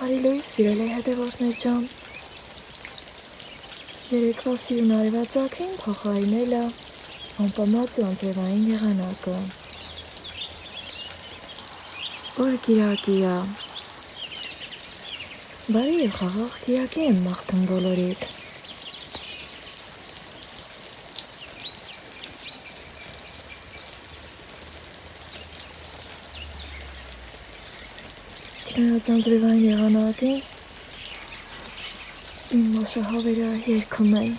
Արիլոյի սիրելի հետևորդներ ջան, երեկվա սիրուն արևածագին փոխարինել է անպամած ու անձրևային եղանակը։ Որ կիրակի է, բարի և խաղաղ կիրակի եմ մաղթում բոլորիդ։ Չնայած անձրևային եղանակին, իմ մոշահավերը երգում են։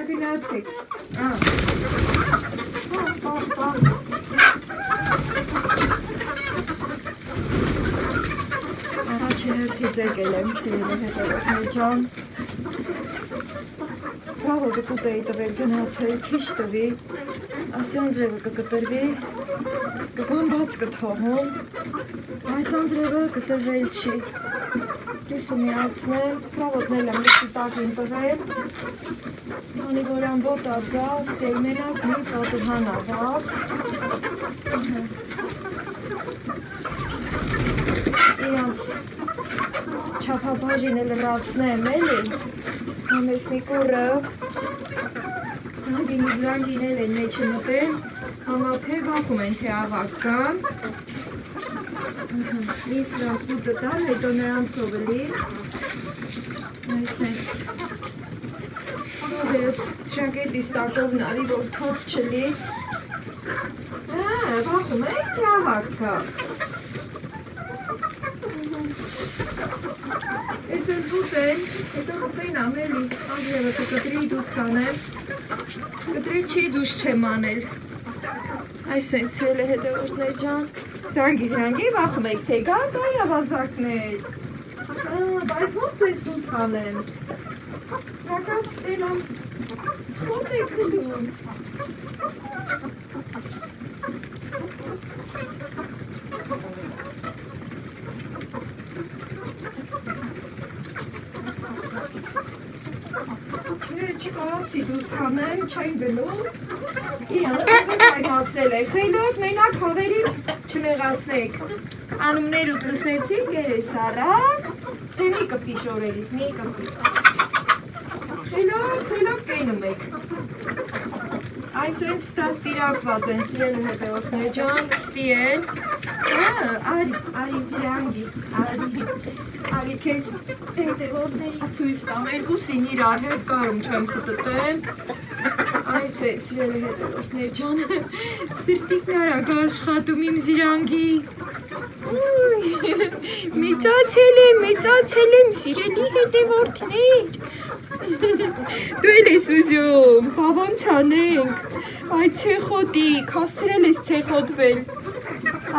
Գնացեք, առաջ հերթից եկել եմ սիրելի հետևորդներ ջան, պրավոդը կուտ էի տվել գնացել, քիչ տվի, ասի անձրևը կկտրվի, կգոն բաց կթողում, բայց անձրևը կտրվել չի, լիսը միացնել, պրավոդն եմ լիսի տակին տվել, Անի որ ամբոտ ածած, դեր մենակ մի պատուհան աղած, իրանց չապապաժին էլ ռացնեմ էլի, համես մի կուրը, զրանգին էլ են մեջը նպել, համապե բախում են թե ավակ կան, մի սրանց մուտը տալ, հետո նրանցով էլի, այս ենք, Ես շակետիս տակով նարի, որ թոք չլի, բախում ենք թե ավակ կա, ես էլ բուտեն, հետո բուտեն ամելի, անձրևը կկտրի դուս կանեմ, կտրի չի դուս չեմ անել, այս են սիրել է հետևորդներ ջան, զրանգի բախում ենք թե գա ավազակներ, բայց ոնց ես դուս կանեմ, Ռակաց տերամ, սպորտ է կլում։ Չկարացի դուս կանեմ, չայն գնում, իրանց հայմացրել է, խեյլոտ մենակ հողերին չմեղացնեք, անումներ ուտ լսեցիք, գերես առակ, թե մի կպի շորերիս, մի կպի։ Խելոք կենում եք, այս ենց տաստիրակված են սիրել հետևորդներ ջան, ստի են, արի զրանգի, արի կեզ հետևորդների ծույս տամ, երկուսին իրար հետ կարում չեմ խտտեմ, այս են սիրել հետևորդներ ջան, սրտիկն արագ աշխատում իմ զրանգի, մեծացել եմ սիրելի հետևորդներ, Դու էլ ես ուզում, բավան չանենք, այ ցեխոտիկ, հասցրել ես ցեխոտվել,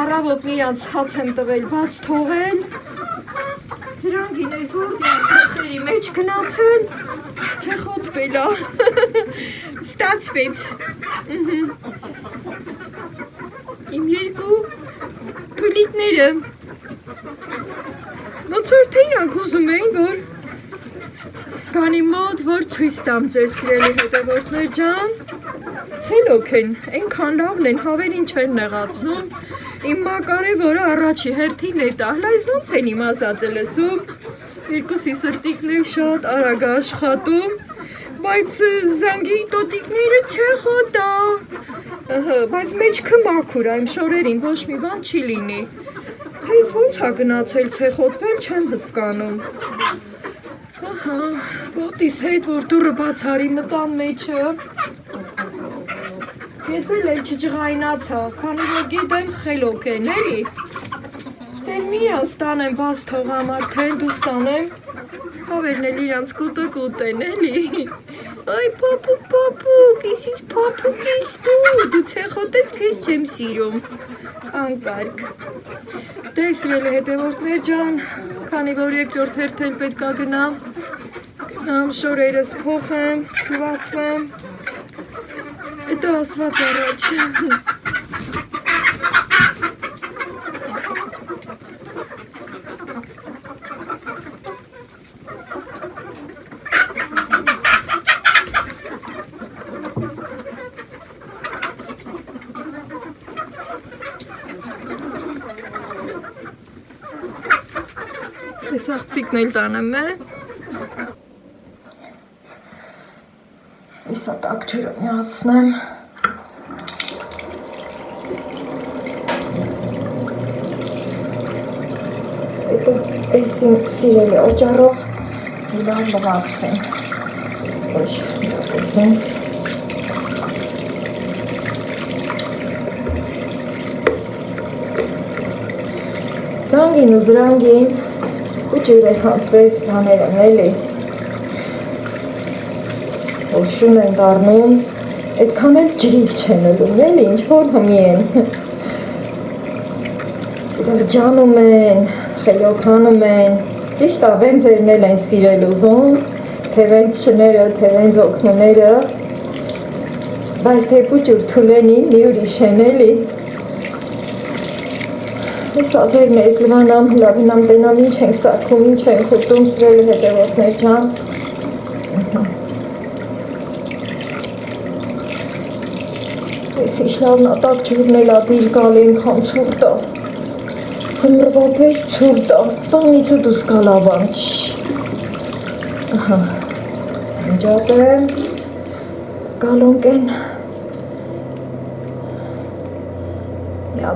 առավոտն իրանց հաց եմ տվել, բաց թողել, զրանգին ես որն եմ ցեխերի մեջ գնացել, ցեխոտվել ա, ստացվեց, իմ երկու թուլիկները, ոնց որ թե իրանք ուզում էին, որ քանի մոտ, որ ցույց տամ ձեզ սիրելի հետևորդներ ջան։ Խելոք են, այնքան լավն են, հավերին չեն նեղացնում։ Իմ մակարը, որը առաջի հերթին է տահ, այս ոնց են իմ ասածը լսում։ Երկուսի սրտիկներ շատ արագ աշխատում, բայց զանգի տոտիկները չէ խոտա։ Բայց մեջքը մաքուր, այմ շորերին ոչ մի բան չի լինի։ Թեզ ոնց ա գնացել ցեխոտվել չեմ հսկանում։ Ահա, ոտիս հետ որ դուրը բացարի մտան մեջը։ Ես էլ չջղայնացա, քանի որ գիտեմ խելոք են, էլի։ Դեր միրա ստանեմ բաց թողամ արդեն դու ստանեմ։ Հավերն էլ իրանց կուտը կուտ են, էլի։ Այ պապուկ, իսից պապուկ ես դու ցեխոտես քեզ չեմ սիրում։ Անկարգ։ Դե սիրելի հետևորդներ ջան, քանի որ երկրորդ հերթել պետքա գնամ, շորերս փոխեմ, լվացվեմ, հետո ասված առաջ։ Ես աղցիկն էլ տանեմ է։ Եսա տակ ջուրը միացնեմ։ Հետո ես իմ սիրելի օճառով լավ լվացվեմ։ Ոչ, տեսենց։ Զանգին ու զրանգին ու ջուրը խանցվեց բաներ եմ էլի։ Որ շուն են դառնում, այդքան էլ ջրիկ չեն ելում, էլի, ինչ-որ հմի են։ Ջանում են, խելոքանում են, ճիշտ ա, վենձերն էլ են սիրել ուզում, թե վենձները, թե վենձ օգնուները, բայց թե պուճուր թուլենին մի ուրիշ են, էլի։ Ես ազերն ես լվանամ, հլավինամ տենամ, ինչ ենք սարքում, ինչ ենք ուտում, սիրելի հետևորդներ ջան։ Ես իշլավն ատակ ջուրն էլ ադիլ գալ ենքան ծուրտա, ծմրվա պես ծուրտա, տանիցը դուս գալավան, ընջատ եմ, գալոնք են,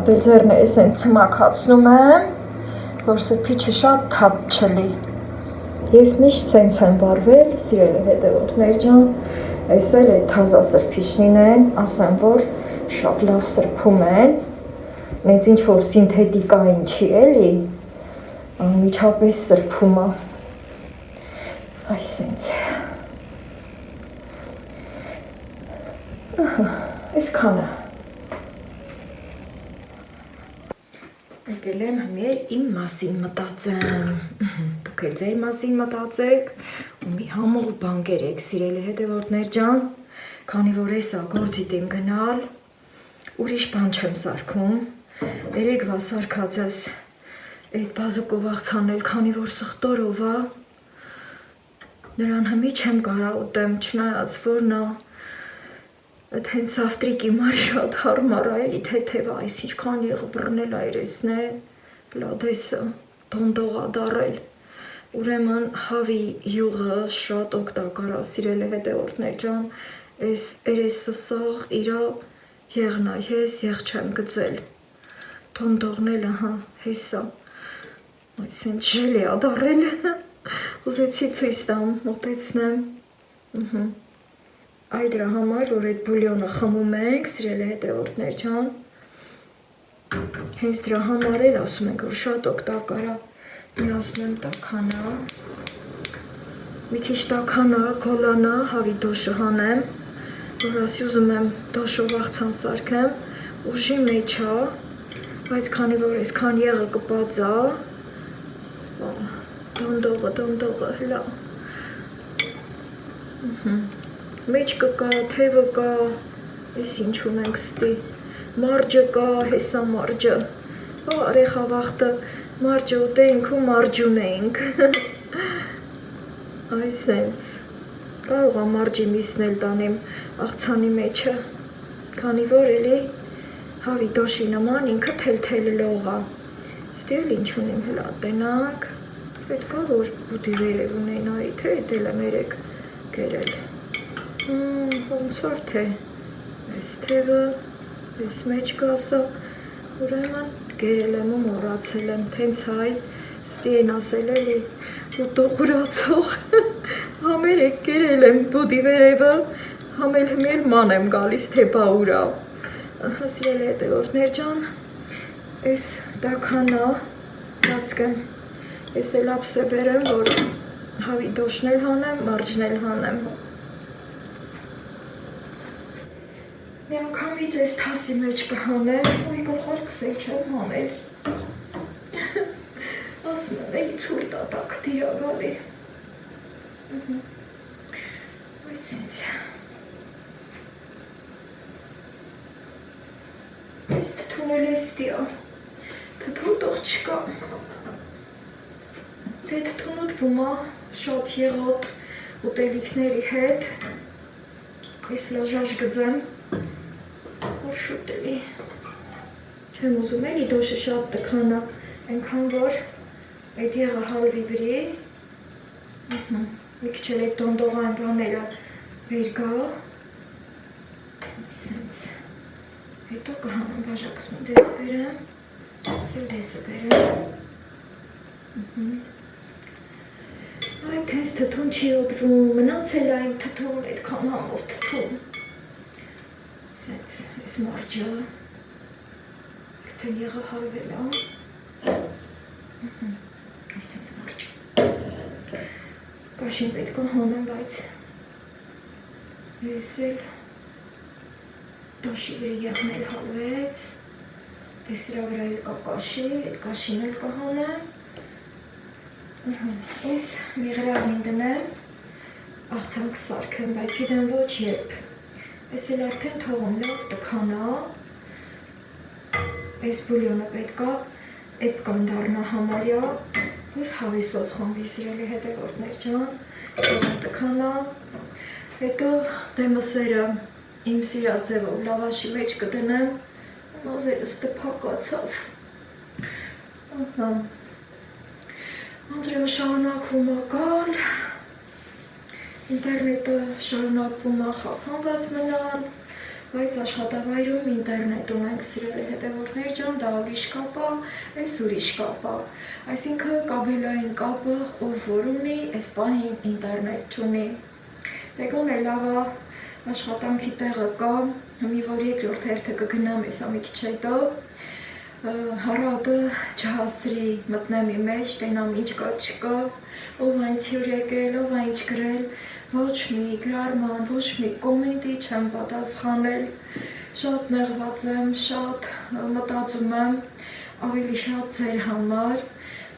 դել ձերն ես են ծմակացնում եմ, որ սրպիչը շատ թատ չլի, ես միշտ սենց եմ վարվել, սիրելի հետևորդներ ջան, այս էլ է թազա սրպիչնին են, ասեմ, որ շատ լավ սրպում են, նենց ինչ-որ սինթետիկային չի էլի, միջապես սրպում է, այս սենց, այս քանը, եկել եմ հմեր իմ մասին մտածեմ, դուք էլ ձեր մասին մտածեք ու մի համող բան կերեք սիրելի հետևորդներ ջան, քանի որ ես գործիտ եմ գնալ, ուրիշ բան չեմ սարքում, երեկվա սարքածս այդ բազուկով աղցանել, քանի որ սխտորով է, նրան հմի չեմ կարա ուտեմ, չնայած որ նա Այդ հենց ավտրիկի մար շատ հարմար է, էլի թեթև է, այս ինչքան եղը բռնել այրեսն է, լադեսը, դոնդող է դարել, ուրեմն հավի յուղը շատ օգտակար է, սիրելի հետևորդներ ջան, այս երեսը սաղ իրա եղն է, ես եղ չեմ գծել, դոնդողն էլ ահա, հեսա, այս հենց ժելի է դարել, ուզեցի ցույց տամ, մոտեցնեմ, Այ դրա համար, որ այդ բուլյոնը խմում ենք, սիրելի հետևորդներ ջան, հենց դրա համար էլ ասում ենք, որ շատ օգտակար է, միացնեմ տաքանա, մի քիչ տաքանա, կոլանա, հավի դոշը հանեմ, որ ասի ուզում եմ դոշով աղցան սարքեմ, ուժի մեջ է, բայց քանի որ այսքան եղը կպած է, դոնդողը, հլա, Մեջքը կա, թևը կա, ես ինչ ունենք ստի, մարջը կա, հեսա մարջը, արեխավախտը, մարջը ուտեինք ու մարջուն էինք, Այ սենց, կարող եմ մարջի միսն էլ տանեմ աղցանի մեջը, քանի որ էլի հավի դոշի նման ինքը թել լողա, ստի էլ ինչ ունիմ հլա տենանք, պետք է որ բուդի վերև ունենայի, թե էդ էլ եմ երեք գերել, ոնց որ թե, ես թևը, ես մեջ կասա, ուրեմն գերել եմ ու մոռացել եմ, թենց հայ, ստի են ասել էլի, ու տողրացող, համերեք գերել եմ բուդի վերևը, համել հմել ման եմ գալիս թե բա ուրա, սիրելի հետևորդներ ջան, ես տականա, ծածկեմ, ես էլ ապսե բերեմ, որ հավի դոշն էլ հանեմ, մարջն էլ հանեմ, մի անգամից ես թասի մեջ կհանեմ, ու գլխարկս էլ չեմ հանել, ասում եմ էլի ցուր տատակ դիրա գալի, այս ինձ, ես թթուն էլ ես տիա, թթուն տող չկա, թե թթուն ուտվում ա, շատ եղոտ ուտելիքների հետ, ես լաժաշ գծեմ, որ շուտ էլի, չեմ ուզում էլի դոշը շատ տքանա, ենքան որ այդ եղա հալվի վրի, մի քիչ էլ այդ տոնդողան բաները վեր գա, սենց, հետո կհանեմ բաժակս մի դեսը բերեմ, սել դեսը բերեմ, այդ հենց թթուն չի ուտվում, մնացել այն թթուն, այդքան համով թթուն, սենց, ես մարջը, արդեն եղա հալվել ա, այսենց մարջ, կաշին պետք է հանեմ, բայց ես էլ դոշի վրի եղնել հալվեց, դե սրա վրա էլ կա կաշի, այդ կաշին էլ կհանեմ, ես մի գրավին դնեմ, աղցանք սարքեմ, բայց գիտեմ ոչ երբ, ես էլ արդեն թողում լավ տքանա, ես բուլյոնը պետք է այդ կանդարնա համարյա, որ հավեսով խմվի սիրելի հետևորդներ ջան, թողում տքանա, հետո դեմսերը իմ սիրածևով լավաշի մեջ կդնեմ, մազերս տպակացավ, անձրևը շարունակվում ա գալ, ինտերնետը շարունակվում ա խափանված մնալ, բայց աշխատավայրում ինտերնետ ունենք սիրելի հետևորդներ ջան, դա ուրիշ կապ ա, այս ուրիշ կապ ա, այսինքն կաբելային կապը ով որ ունի, այս պահին ինտերնետ չունի, դե գոնե լավ ա, աշխատանքի տեղը կա, մի որ երկրորդ հերթը կգնամ եսա մի քիչ հետո, հարատը չհասցրի մտնեմ իմ մեջ, տենամ ինչ կա չկա, ով այն թյուր եկել, ով այն չգրել, ոչ մի գրարման, ոչ մի կոմենտի չեմ պատասխանել, շատ նեղված եմ, շատ մտածում եմ, ավելի շատ ձեր համար,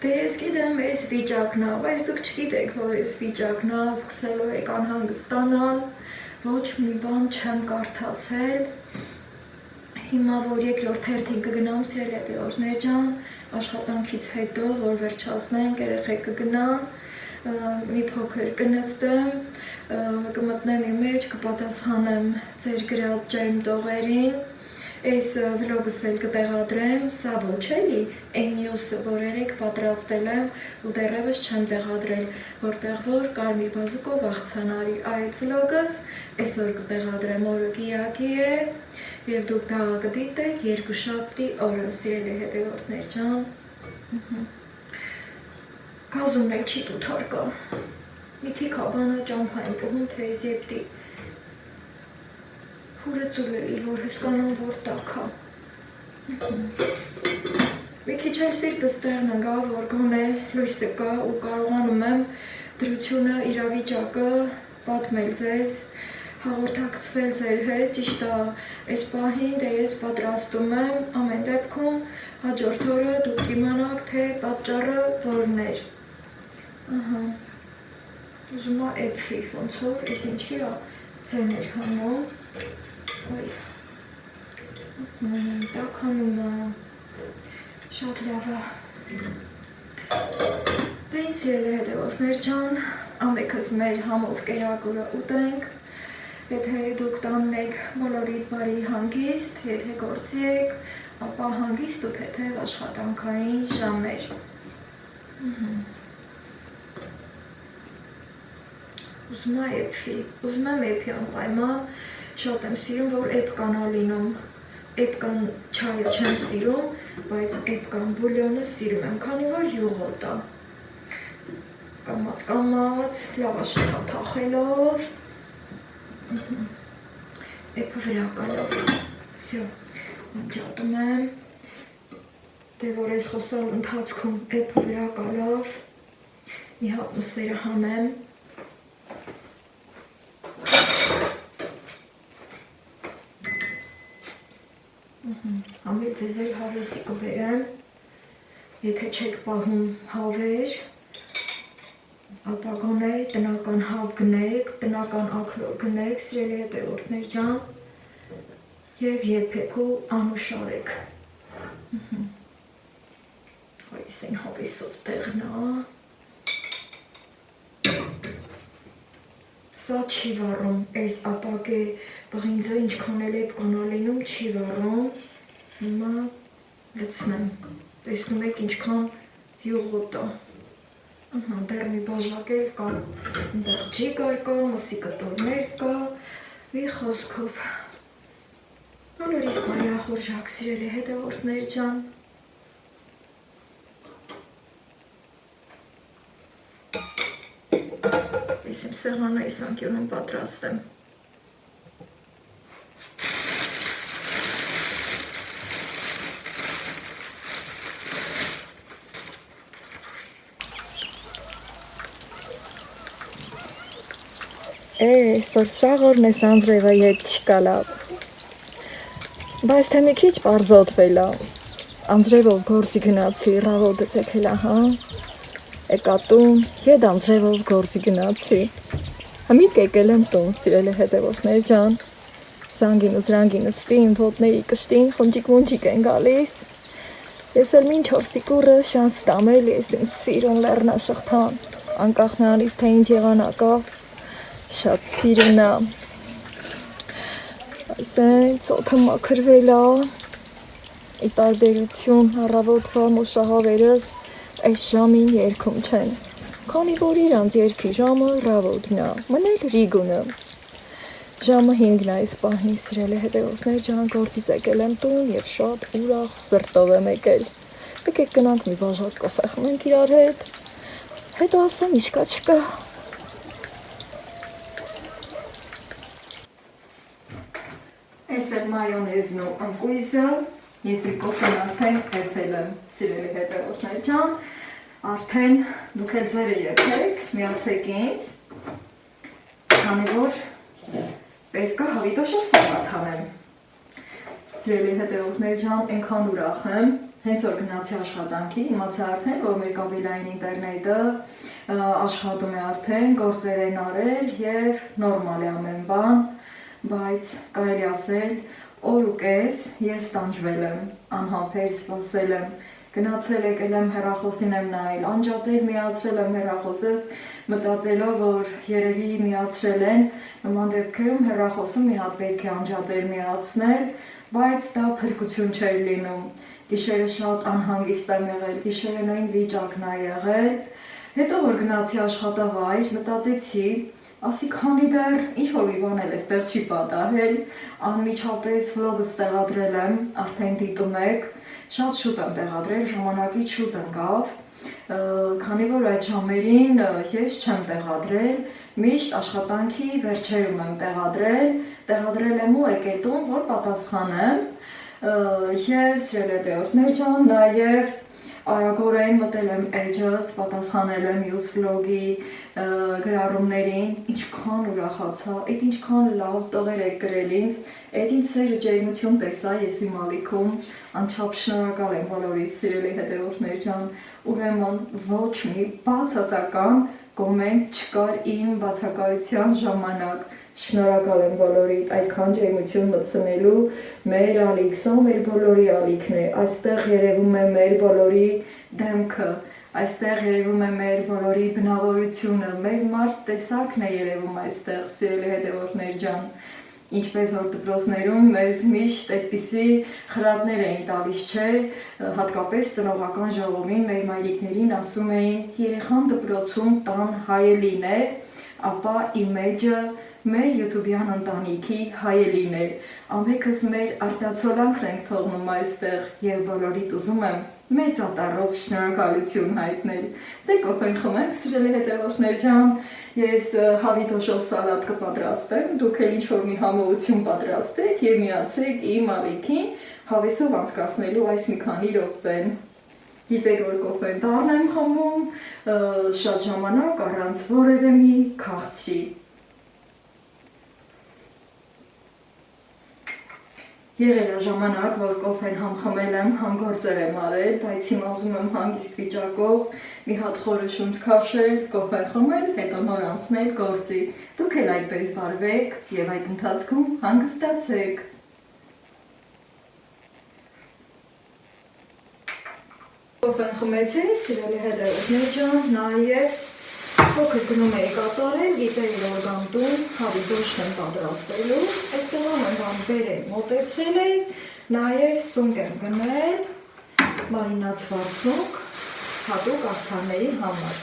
դե ես գիտեմ ես վիճակն ա, բայց դուք չգիտեք, որ ես վիճակն ա, սկսելու եք անհանգստանալ, ոչ մի բան չեմ կարդացել, հիմա որ երկրորդ հերթին կգնամ սիրելի հետևորդներ ջան, աշխատանքից հետո, որ վերջացնենք, երեխեք կգնան, մի փոքր կնստեմ, կմտնեմ իմ մեջ, կպատասխանեմ ձեր գրած ջերմ տողերին, այս վլոգս էլ կտեղադրեմ, սա ոչ էլի, այն մյուսը, որ երեք պատրաստել եմ ու դեռևս չեմ տեղադրել, որտեղ որ Կարմիր բազուկով աղցանարի այդ վլոգս այսօր կտեղադրեմ, օրը կիակի է, և դուք դա կդիտեք երկուշաբթի օրը, սիրելի հետևորդներ ջան, գազումն էլ չի տութարկա, միթի կաբանը ճամփային պողում, թե ես եպտի, հուրը ծուլ էլի, որ հսկանան, որ տակա, մի քիչ էլ սիրտս տեղն ընգա, որ գոնե լույսը կա ու կարողանում եմ դրությունը, իրավիճակը պատմել ձեզ, հաղորդակցվել ձեր հետ, ճիշտ է, այս պահին դե ես պատրաստում եմ, ամեն դեպքում հաջորդ օրը դուք կիմանաք, թե պատճառը որն էր, ուզում ա էպվի, ոնց որ, ես ինչի ա ձեն էր հանում, տաքանում ա, շատ լավ ա, դե ինձ սիրելի հետևորդներ ջան, ամեքս մեր համով կերակուրը ուտենք, եթե դուք տանն եք բոլորիդ բարի հանգիստ, եթե գործի եք, ապա հանգիստ ու թեթև աշխատանքային ժամեր։ Ուզում եմ էփի անպայման, շատ եմ սիրում, որ էփ կանա լինում, էփ կան չայը չեմ սիրում, բայց էփ կան բուլյոնը սիրում եմ, քանի որ յուղոտ է, կամաց, լավաշի թախելով, էփը վրա կալով, սյո, անջատում եմ, դե որ ես խոսալ ընթացքում էփը վրա կալով, մի հատ մսերը հանեմ, ամեն ձեզ էլ հավեսի կվերեմ, եթե չեք պահում հավեր, ապա գոնե տնական հավ գնեք, տնական աքրոր գնեք, սիրելի հետևորդներ ջան, և եփեք ու անուշարեք։ Այս են հավեսով տեղն է։ Սա չի վառում, այս ապակե բղինձը ինչքան էլ էփ կանա լինում չի վառում, հիմա լցնեմ, տեսնում եք ինչքան յուղոտ է, դեռ մի բաժակ էլ կա, դեռ ջիգար կա, մսի կտորներ կա, մի խոսքով, բոլորիս բարի ախորժակ սիրելի հետևորդներ ջան, ես իմ սեղանը այս անկյունում պատրաստ եմ։ Այսօր սաղորն ես անձրևը ետ չկա լավ, բայց թե մի քիչ պարզոտվել է, անձրևով գործի գնացի, ռավոտը ծեքել է, հա, եկատուն, ետ անձրևով գործի գնացի, համիտ եկել եմ տուն, սիրելի հետևորդներ ջան, զանգին ու զրանգին ստին, ոտների կշտին, խնջիկ են գալիս, ես էլ մինչ որ սիկուրը շանս տամել ես իմ սիրուն լեռնաշղթան, անկախ նրանից թե ինչ եղանակա, շատ սիրուն է, ասենց օդը մաքրվել է, ի տարբերություն առավոտվա մոշահավերս այս ժամին երգում չեն, քանի որ իրանց երգի ժամը ռավոտն է, մնել ռիգունը, ժամը 5-ն է այս պահին սիրելի հետևորդներ ջան, գործից եկել եմ տուն և շատ ուրախ սրտով եմ եկել, եկեք գնանք մի բաժակ կոֆե խմենք իրար հետ, հետո ասեմ ինչ կա չկա։ Այս էլ մայոնեզն ու ընկույզը, ես իմ կոֆեն արդեն եփել եմ, սիրելի հետևորդներ ջան, արդեն դուք էլ ձերը եփեք, միացեք ինձ, քանի որ պետք է հավիտոշով սալատ հանեմ։ Սիրելի հետևորդներ ջան, այնքան ուրախ եմ, հենց որ գնացի աշխատանքի, իմացա արդեն, որ մեր կաբելային ինտերնետը աշխատում է արդեն, գործեր են արել և նորմալ է ամեն բան, բայց կարելի ասել օր ու կես ես տանջվել եմ, անհամբեր սպասել եմ, գնացել եկել եմ հեռախոսին եմ նայել, անջատել միացրել եմ հեռախոսս, մտածելով, որ երևի միացրել են, նման դեպքերում հեռախոսում մի հատ պետք է անջատել միացնել, բայց դա փրկություն չէր լինում, գիշերը շատ անհանգիստ եմ եղել, գիշերը նույն վիճակն է եղել, հետո որ գնացի աշխատավայր, մտածեցի, ասի քանի դեռ ինչ-որ մի բան էլ էստեղ չի պատահել, անմիջապես վլոգս տեղադրել եմ, արդեն դիտում եք, շատ շուտ եմ տեղադրել, ժամանակից շուտ ընկավ, քանի որ այդ ժամերին ես չեմ տեղադրել, միշտ աշխատանքի վերջերում եմ տեղադրել եմ ու եկել տուն, որ պատասխանեմ, և սիրելի հետևորդներ ջան, նաև արագորեն մտել եմ էջս, պատասխանել եմ մյուս վլոգի գրառումներին, ինչքան ուրախացա, այդ ինչքան լավ տղեր եք գրել ինձ, այդ ինչ սեր ու ջերմություն տեսա ես իմ ալիքում, անչափ շնորհակալ եմ բոլորից սիրելի հետևորդներ ջան, ուրեմն ոչ մի բացասական կոմենտ չկար իմ բացակայության ժամանակ, շնորհակալ եմ բոլորիդ այդքան ջերմություն մտցնելու, մեր ալիք, սա մեր բոլորի ալիքն է, այստեղ երևում է մեր բոլորի դեմքը, Այստեղ երևում է մեր բոլորի բնավորությունը, մեր մարդ տեսակն է երևում այստեղ, սիրելի հետևորդներ ջան։ Ինչպես որ դպրոցներում մեզ միշտ այդպիսի խրատներ էին տալիս, չէ, հատկապես ծնողական ժողովին մեր մայրիկներին ասում էին, երեխան դպրոցում տան հայելին է, ապա իմեջը մեր յութուբյան ընտանիքի հայելին է։ Ամենքս մեր արտացոլանքն ենք թողնում այստեղ եւ բոլորիդ ուզում եմ մեծ ատառով շնորհակալություն հայտնել։ Դե կոֆեն խմենք, սիրելի հետևորդներ ջան, ես հավիտոշով սալատ կպատրաստեմ, դուք էլ ինչ-որ մի համոություն պատրաստեք եւ միացեք իմ աղիքին հավեսով անցկացնելու այս մի քանի րոպեն։ Գիտեք, որ կոֆեն դառն եմ խմում, շատ ժամանակ առանց որևէ մի քաղցրի։ Եղել է ժամանակ, որ կոֆեն համ խմել եմ, համ գործեր եմ արել, բայց հիմա ուզում եմ հանգիստ վիճակով մի հատ խորը շունչ քաշել, կոֆեն խմել, հետո նոր անցնել գործի։ Դուք էլ այդպես վարվեք եւ այդ ընթացքում հանգստացեք։ Կոֆեն խմեցի, սիրելի հետևորդներ ջան, նաեւ փոքր գնում էի կատարել, գիտեի որ գամ տուն, հավիտոշն եմ պատրաստելու, այստեղ ամեն բան բերել, մոտեցրել էի, նաև սունկ եմ գնել, մարինացված սունկ, հատուկ աղցանների համար։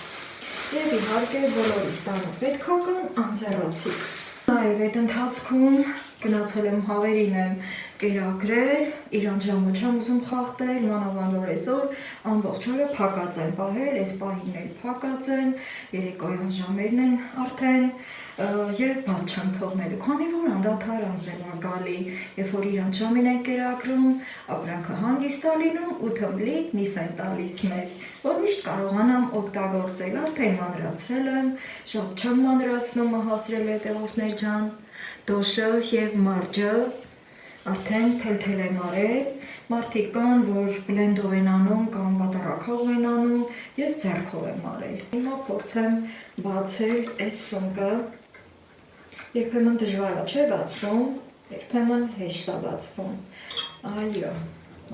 Եվ իհարկե բոլորիս տանը պետքական անձեռոցիկ։ Նաև այդ ընթացքում գնացել եմ հավերին եմ կերակրել, իրան ժամը չեմ ուզում խախտել, մանավանդ որ այսօր ամբողջ օրը փակած են պահել, այս պահին էլ փակած են, երեկոյան ժամերն են արդեն եւ բաց չեմ թողնելու, քանի որ անդադար անձրև է գալի, երբ որ իրան ժամին են կերակրում, ապրանքը հանգիստ է լինում ու թմլիկ միս են տալիս մեզ, որ միշտ կարողանամ օգտագործել, արդեն մանրացրել եմ, շատ չեմ մանրացնում, հասրել հետևորդներ ջան, դոշը եւ մարջը արդեն թելթել եմ արել, մարդիկ կան, որ բլենդով են անում կամ պատառաքաղով են անում, ես ձեռքով եմ արել։ Հիմա փորձեմ բացել այս սունկը, երբեմն դժվար է չէ բացվում, երբեմն հեշտ է բացվում։ Այո,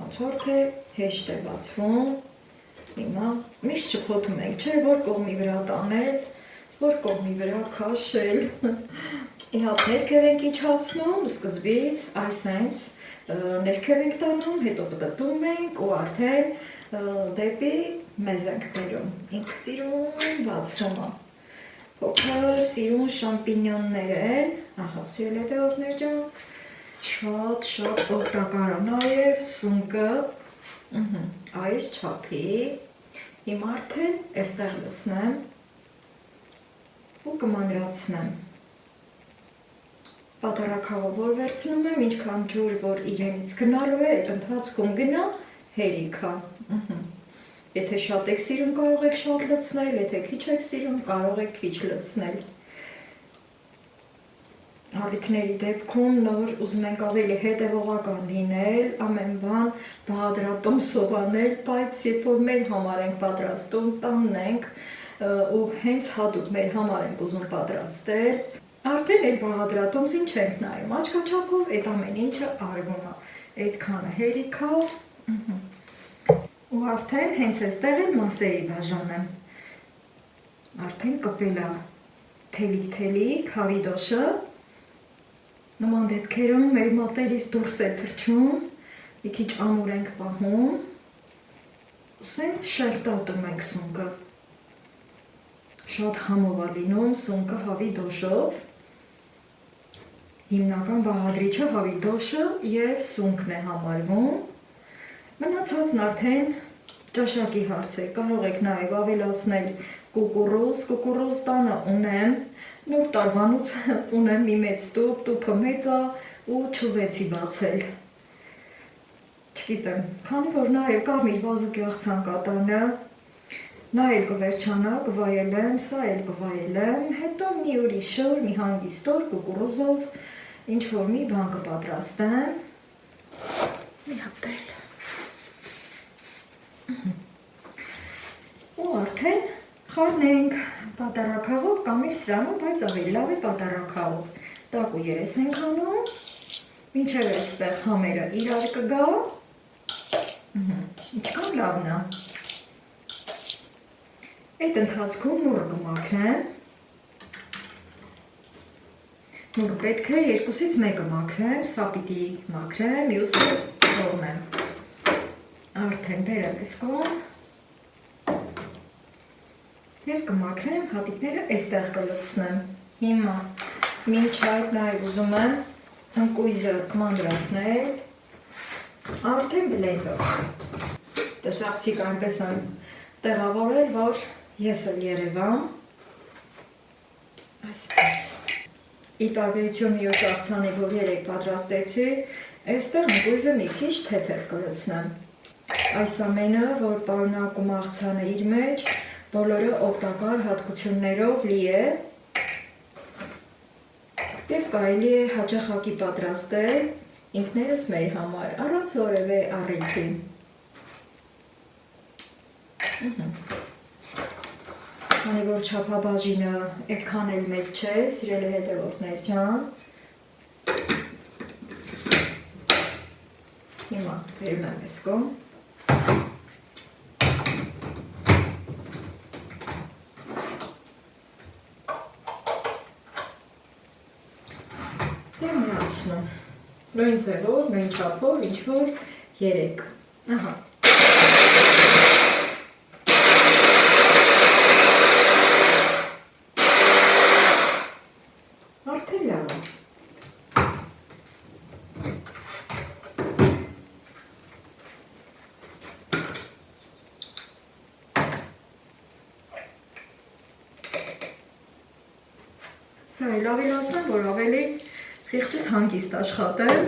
ոնց որ թե հեշտ է բացվում։ Հիմա միշտ չփոթում ենք, չէ, որ կողմի վրա տանել, որ կողմի վրա քաշել։ Իհատ ներքև ենք իջացնում, սկզբից, այսենց, ներքև ենք տանում, հետո պտտում ենք ու արդեն դեպի մեզ ենք բերում։ Ինք սիրուն բացվում է։ Փոքր սիրուն շամպինյոններ են, ահա սիրելի հետևորդներ ջան, շատ օգտակար է նաև սունկը, այս չափի, հիմա արդեն այստեղ լցնեմ ու կմանրացնեմ։ Պատառաքաղով որ վերցնում եմ, ինչքան ջուր, որ իրենից գնալու է, այդ ընթացքում գնա, հերիք է։ Եթե շատ եք սիրում, կարող եք շատ լցնել, եթե քիչ եք սիրում, կարող եք քիչ լցնել։ Առիթների դեպքում նոր ուզում ենք ավելի հետևողական լինել, ամեն բան բաղադրատոմսով անել, բայց երբ որ մեր համար ենք պատրաստում, տանն ենք ու հենց հատուկ մեր համար ենք ուզում պատրաստել, արդեն այդ բաղադրատոմսին չենք նայում, աչքաչափով այդ ամեն ինչը արվում է, այդքանը հերիք է, ու արդեն հենց այստեղ էլ մասերի բաժանեմ, արդեն կպել է թելիք հավիտոշը, նման դեպքերում մեր մատերից դուրս է թռչում, մի քիչ ամուր ենք պահում, ու սենց շերտատում ենք սունկը, շատ համով է լինում սունկը հավիտոշով, հիմնական բաղադրիչը հավիտոշը և սունկն է համարվում, մնացածն արդեն ճաշակի հարց է, կարող եք նաև ավելացնել կուկուռուզ տանը ունեմ, նոր տարվանուց ունեմ մի մեծ տուփ, տուփը մեծ է ու չուզեցի բացել, չգիտեմ, քանի որ նաև կարմիր բազուկի աղցան կա տանը, նա էլ կվերջանա, կվայելեմ, սա էլ կվայելեմ, հետո մի ուրիշ օր, մի հանգիստ օր կուկուռուզով ինչ-որ մի բան կպատրաստեմ, մի հատ էլ, ու արդեն խառնենք պատառաքաղով կամ իր սրանով, բայց ավելի լավ է պատառաքաղով, տակու երես ենք անում, մինչև այստեղ համերը իրար կգա, ինչքան լավն է, Այդ ընթացքում նուրը կմաքրեմ։ Նուրը պետք է 2-ից 1-ը մաքրեմ, սա պիտի մաքրեմ, մյուսը թողնեմ։ Արդեն բերեմ այս կողմ և կմաքրեմ, հատիկները այստեղ կլցնեմ։ Հիմա մինչ այդ նաև ուզում եմ ընկույզը մանրացնել, արդեն բլենդով։ Տեսախցիկ այնպես եմ տեղավորել, որ ես էլ երևամ, այսպես։ Ի տարբերություն մյուս աղցանի, որ երեք պատրաստեցի, այստեղ ընկույզը մի քիչ թեթև կլցնեմ։ Այս ամենը, որ պարունակում աղցանը իր մեջ, բոլորը օգտակար հատկություններով լի է և կարելի է հաճախակի պատրաստել ինքներս մեր համար, առանց որևէ առիթի։ Քանի որ չափաբաժինը այդքան էլ մեծ չէ, սիրելի հետևորդներ ջան։ Հիմա բերում եմ այս կողմ։ Եվ միացնում։ Նույն ձևով, նույն չափով, ինչ որ 3։ Ահա։ Արդեն լավ է։ Սա էլ ավելացնեմ, որ ավելի խիղճս հանգիստ աշխատեմ։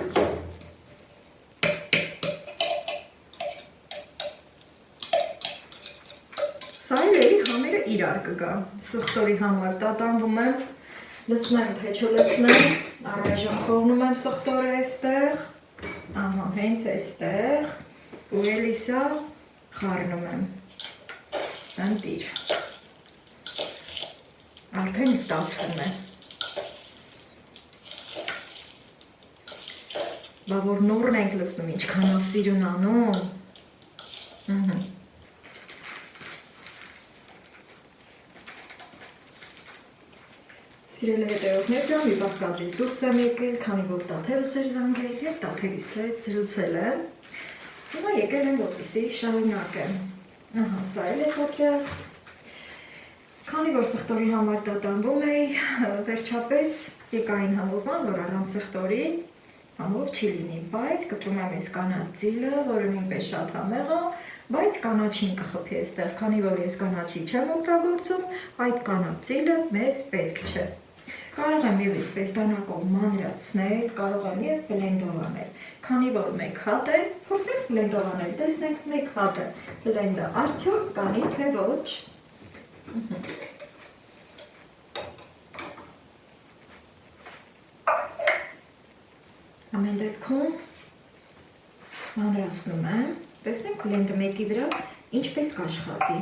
Սա էլ էլի համերը իրար կգա։ Սխտորի համար տատանվում եմ, լցնեմ, թե չլցնեմ, առայժմ խողնում եմ սխտորը այստեղ, ահա, հենց այստեղ, ու էլի սա խառնում եմ, ընտիր, արդեն ստացվում է, բա որ նորն ենք լցնում, ինչքան ասիրուն անում, Սիրելի հետևորդներ ջան, մի պահ կադրից դուրս եմ եկել, քանի որ տաթևս էր զանգել և տաթևիս հետ զրուցել եմ։ Հիմա եկել եմ, որպեսզի շարունակեմ։ Ահա, սա էլ է պատրաստ։ Քանի որ սխտորի համար տատանվում էի, վերջապես եկային համոզման, որ առանց սխտորի համով չի լինի, բայց կտրում եմ այս կանաչ ծիլը, որը նույնպես շատ համեղ է, բայց կանաչին կխփի այստեղ, քանի որ ես կանաչի չեմ օգտագործում, այդ կանաչ ծիլը մեզ պետք չէ։ Կարող եմ և այսպես դանակով մանրացնել, կարող եմ և բլենդով անել, քանի որ մեկ հատ է, փորձենք բլենդով անել, տեսնենք մեկ հատ է, բլենդը արդյոք կանի թե ոչ։ Ամեն դեպքում մանրացնում եմ, տեսնենք բլենդը մեկի վրա ինչպես կաշխատի։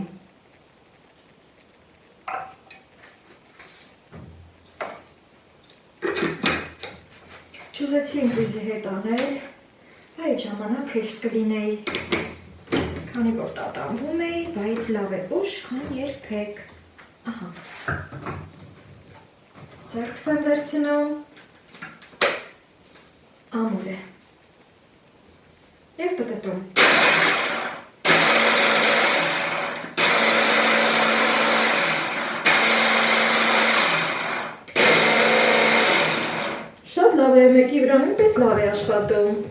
Չուզեցի ընկույզի հետ անել, այդ ժամանակ հեշտ կլինեի, քանի որ տատանվում էի, բայց լավ է ուշ, քան երբեք։ Ահա։ Ձեռքս եմ վերցնում, ամուր է։ Եվ պտտում։ Շատ լավ է, մեկի վրա նույնպես լավ է աշխատում։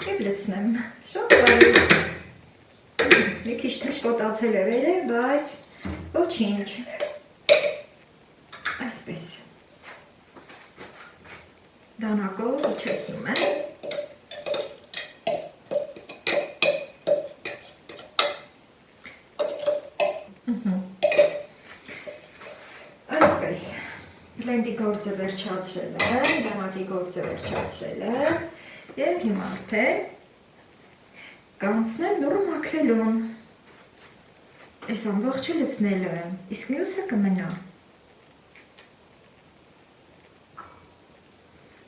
Եվ լցնեմ, շատ բարի։ Մի քիչ թշկոտացել է վերև, բայց ոչինչ։ Այսպես։ Դանակով իջեցնում եմ։ Այսպես։ Բլենդի գործը վերջացրել եմ, դանակի գործը վերջացրել եմ և հիմա արդեն կանցնեմ նորը մաքրելուն։ Այս ամբողջը լցնելը, իսկ մյուսը կմնա։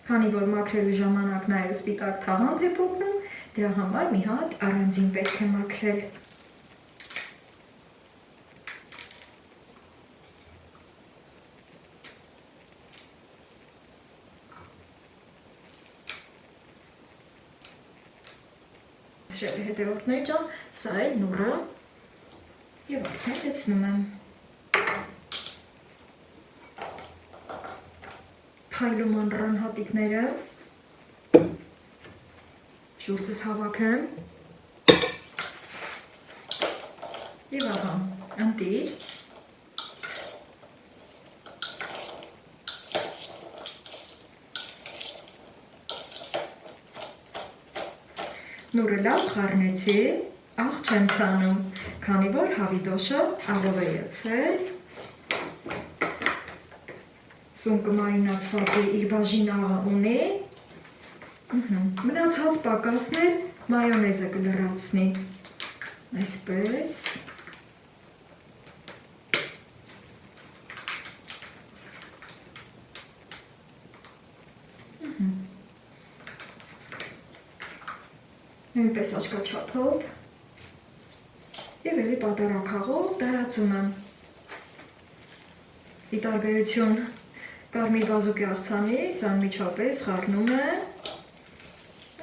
Քանի որ մաքրելու ժամանակ նաև սպիտակ թաղանթ է փոխվում, դրա համար մի հատ առանձին պետք է մաքրել։ Սիրելի հետևորդներ ջան, սա է նուրը եւ արդեն լցնում եմ։ Փայլում անրան հատիկները, շուրցս հավաքեմ եւ ահա, ընտիր։ Նուրը լավ խառնեցի, աղ չեմ ցանում, քանի որ հավիդոշը աղով է եղել։ Սունկը մարինացված է, իր բաժին աղը ունի։ Մնացած պակասն է մայոնեզը կլրացնի։ Այսպես։ Նույնպես աչքաչափով և էլի պատարագաղով տարածում եմ։ Ի տարբերություն կարմիր բազուկի աղցանից անմիջապես խառնում եմ,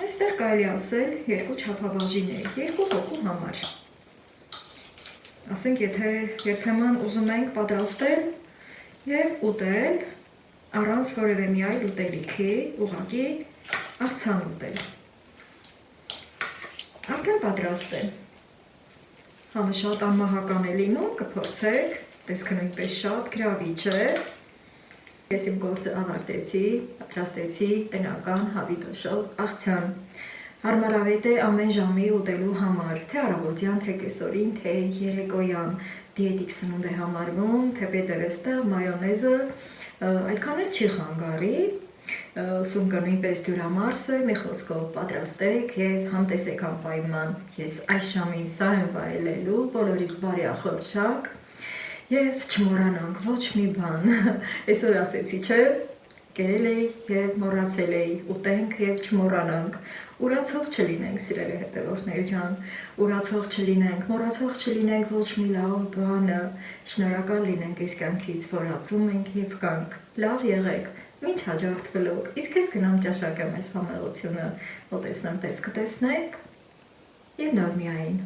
այստեղ կարելի ասել երկու չափաբաժիններ, երկու հոգու համար։ Ասենք, եթե երբեմն ուզում ենք պատրաստել և ուտել առանց որևէ մի այլ ուտելիքի, ուղղակի աղցան ուտել։ Արդեն պատրաստ է։ Համը շատ անմահական է լինում, կփորձեք, տեսքը նույնպես շատ գրավիչ է։ Ես իմ գործը ավարտեցի, պատրաստեցի տնական հավիդոշով աղցան։ Հարմարավետ է ամեն ժամի ուտելու համար, թե առավոտյան, թե կեսօրին, թե երեկոյան, դիետիկ սնունդ է համարվում, թեպետև էստեղ մայոնեզը այդքան էլ չի խանգարի, սունկը նույնպես դյուրամարս է, մի խոսքով պատրաստեք և համտեսեք անպայման։ Ես այս ժամին սա եմ վայելելու, բոլորից բարի ախորժակ և չմոռանանք ոչ մի բան։ Այսօր ասեցի, չէ, կերել էի և մոռացել էի, ուտենք և չմոռանանք։ Ուրացող չլինենք, սիրելի հետևորդներ ջան, ուրացող չլինենք, մոռացող չլինենք ոչ մի լավ բանը, շնորհակալ լինենք այս կյանքից, որ ապրում ենք և կանք։ Լավ եղեք, մինչ հաջորդ վլոգ, իսկ ես գնամ ճաշակեմ այս համեղությունը, մոտեցնեմ տեսք կտեսնեք և նոր միայն։